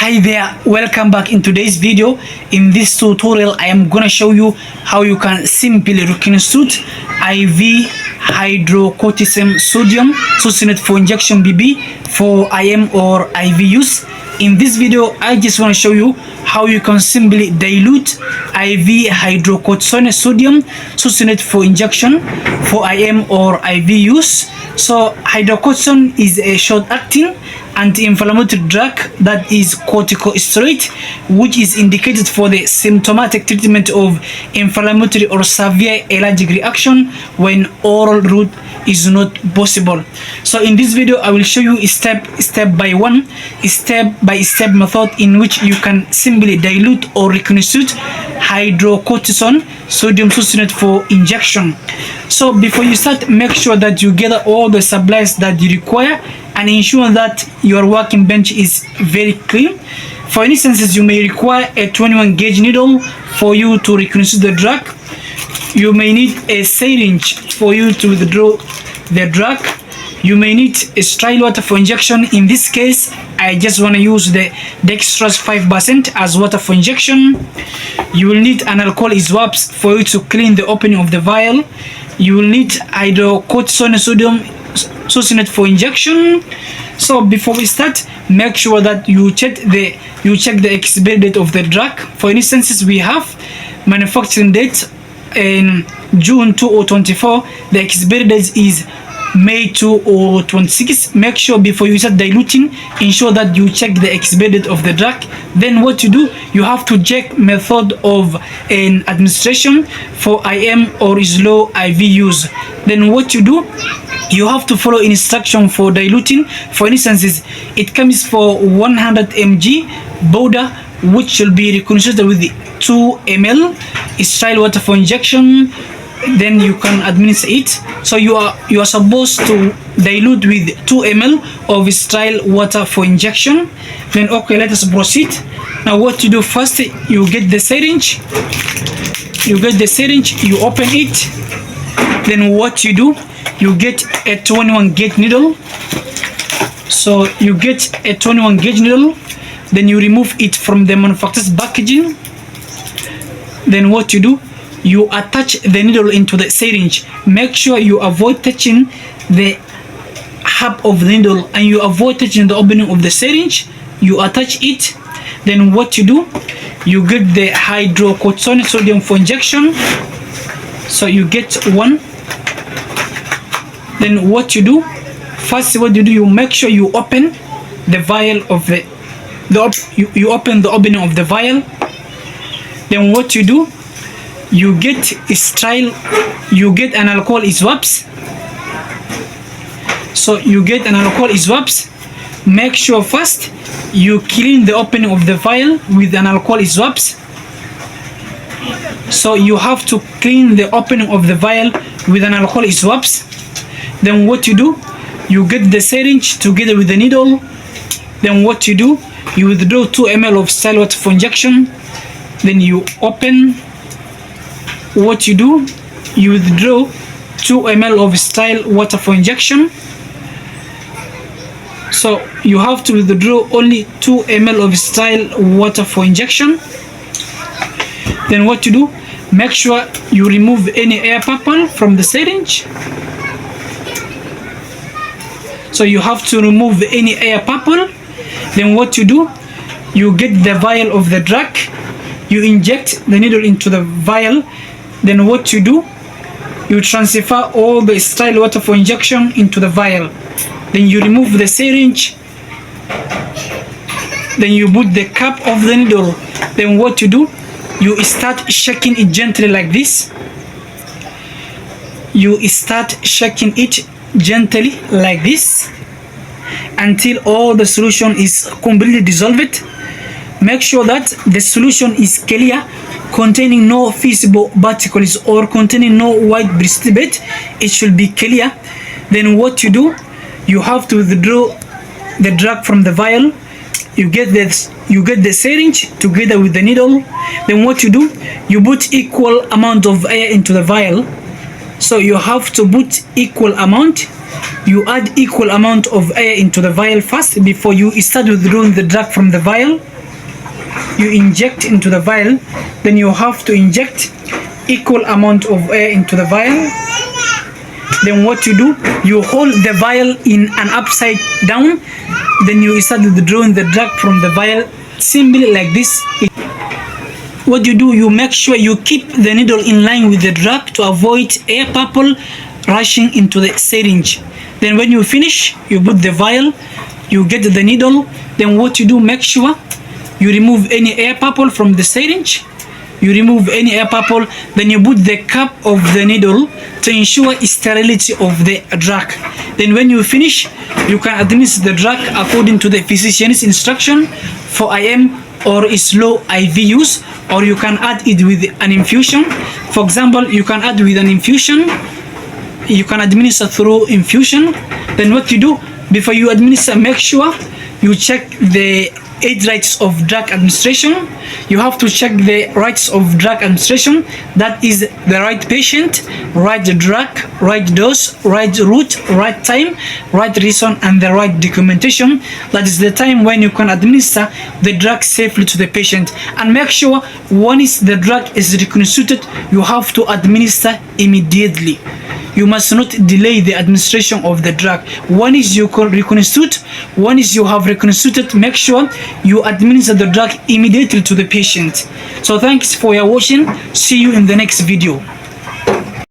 Hi there, welcome back. In today's video, in this tutorial I am gonna show you how you can simply reconstitute IV hydrocortisone sodium succinate for injection BB for IM or IV use. In this video I just want to show you how you can simply dilute IV hydrocortisone sodium succinate for injection for IM or IV use. So hydrocortisone is a short-acting anti-inflammatory drug that is corticosteroid, which is indicated for the symptomatic treatment of inflammatory or severe allergic reaction when oral route is not possible. So in this video I will show you step by step method in which you can simply dilute or reconstitute hydrocortisone sodium succinate for injection. So before you start, make sure that you gather all the supplies that you require and ensure that your working bench is very clean. For instance, you may require a 21 gauge needle for you to reconstitute the drug. You may need a syringe for you to withdraw the drug. You may need a sterile water for injection. In this case, I just want to use the dextrose 5% as water for injection. You will need an alcohol swabs for you to clean the opening of the vial. You will need hydrocortisone sodium succinate for injection. So before we start, make sure that you check the expiry date of the drug. For instance, we have manufacturing date in June 2024. The expiry date is May 2026. Make sure before you start diluting, ensure that you check the expiry date of the drug. Then what you do, you have to check method of an administration for IM or slow IV use. Then what you do, you have to follow instruction for diluting. For instance, it comes for 100 mg powder, which should be reconstituted with 2 ml sterile water for injection. Then you can administer it. So you are supposed to dilute with 2 ml of sterile water for injection. Then okay, let us proceed. Now what you do first, you get the syringe. You open it. Then what you do, you get a 21 gauge needle. So you get a 21 gauge needle. Then you remove it from the manufacturer's packaging. Then what you do, you attach the needle into the syringe. Make sure you avoid touching the hub of the needle and you avoid touching the opening of the syringe. You attach it. Then what you do, you get the hydrocortisone sodium for injection. So you get one. Then what you do, first what you do, you make sure you open the vial of you open the opening of the vial. Then what you do, you get sterile, you get an alcohol swabs. So you get an alcohol swabs. Make sure first you clean the opening of the vial with an alcohol swabs. So you have to clean the opening of the vial with an alcohol swabs. Then what you do, you get the syringe together with the needle. Then what you do, you withdraw 2 ml of sterile water for injection. Then you open. What you do, you withdraw 2 ml of sterile water for injection. So you have to withdraw only 2 ml of sterile water for injection. Then what you do, make sure you remove any air bubble from the syringe. So you have to remove any air bubble. Then what you do, you get the vial of the drug. You inject the needle into the vial. Then what you do, you transfer all the sterile water for injection into the vial. Then you remove the syringe. Then you put the cap of the needle. Then what you do, you start shaking it gently like this. You start shaking it gently like this until all the solution is completely dissolved. Make sure that the solution is clear, containing no visible particles or containing no white precipitate. It should be clear. Then what you do, you have to withdraw the drug from the vial. You get the syringe together with the needle. Then what you do, you put equal amount of air into the vial. So you have to put equal amount. You add equal amount of air into the vial first before you start withdrawing the drug from the vial. You inject into the vial, then you have to inject equal amount of air into the vial. Then what you do, you hold the vial in an upside down, then you start withdrawing the drug from the vial simply like this. What you do, you make sure you keep the needle in line with the drug to avoid air bubble rushing into the syringe. Then when you finish, you put the vial, you get the needle. Then what you do, make sure you remove any air bubble from the syringe. You remove any air bubble, then you put the cap of the needle to ensure sterility of the drug. Then when you finish, you can administer the drug according to the physician's instruction for IM or slow IV use, or you can add it with an infusion. For example, you can add with an infusion. You can administer through infusion. Then what you do, before you administer, make sure you check the age rights of drug administration. You have to check the rights of drug administration. That is the right patient, right drug, right dose, right route, right time, right reason, and the right documentation. That is the time when you can administer the drug safely to the patient. And make sure once the drug is reconstituted, you have to administer immediately. You must not delay the administration of the drug. Once you reconstitute, once you have reconstituted, make sure you administer the drug immediately to the patient. So thanks for your watching. See you in the next video.